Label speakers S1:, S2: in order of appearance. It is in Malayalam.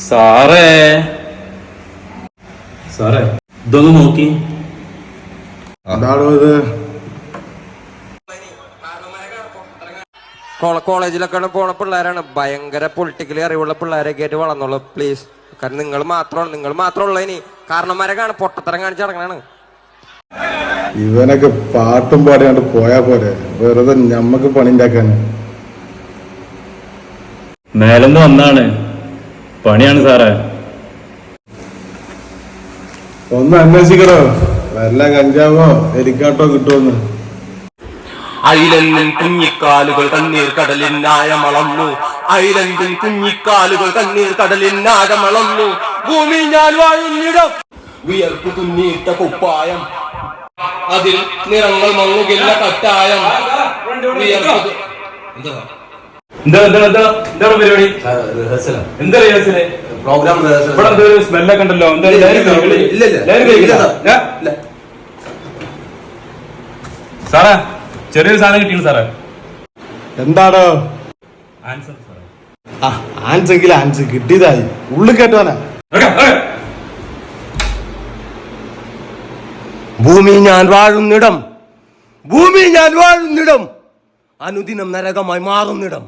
S1: സാറേ സാറേ ഇതൊന്ന് നോക്കി.
S2: എന്താണോ ഇത്?
S3: കോളേജിലൊക്കെ പോണ പിള്ളേരാണ്, ഭയങ്കര പൊളിറ്റിക്കലി അറിവുള്ള പിള്ളേരൊക്കെ ആയിട്ട് വളർന്നോളൂ പ്ലീസ്. കാരണം നിങ്ങൾ മാത്രമുള്ള ഇനി കാരണന്മാരൊക്കെയാണ് പൊട്ടത്തരം കാണിച്ച് നടക്കണാണ്.
S2: ഇവനൊക്കെ പാട്ടും പാടിയാണ്ട് പോയാ പോലെ, വെറുതെ ഞമ്മക്ക് പണി ഉണ്ടാക്കാന്.
S1: മേലെന്ന് വന്നാണ്, പണിയാണ് സാറേ.
S2: ഒന്ന് അന്വേഷിക്കണോ വല്ല കഞ്ചാവോ എലിക്കാട്ടോ കിട്ടുമെന്ന്.
S4: ഐലൻഡിൻ കുഞ്ഞിക്കാലുകൾ കണ്ണീർ കടലിനാഴമളന്നു, ഐലൻഡിൻ കുഞ്ഞിക്കാലുകൾ കണ്ണീർ കടലിനാഴമളന്നു. ഭൂമി ഞാൻ വാഴുന്നിടം വിയർപ്പു തുന്നിയിട്ട കുപ്പായം, അതിൽ നിറങ്ങൾ മങ്ങുകില്ല കട്ടായം.
S1: പരിപാടി എന്താ
S4: പ്രോഗ്രാം
S1: സ്മെല്ലൊക്കെ ഉണ്ടല്ലോ. സാറേ ചെറിയൊരു സാധനം കിട്ടിയാണ് സാറേ.
S2: എന്താണോ
S1: ആൻസർ സാറേ.
S2: ആൻസെങ്കിൽ ആൻസ് കിട്ടിയതായി ഉള്ളിൽ കേട്ടോനാ.
S4: ഭൂമി ഞാൻ വാഴുന്നിടം, ഭൂമി ഞാൻ വാഴുന്നിടം, അനുദിനം നരകമായി മാറുന്നിടം.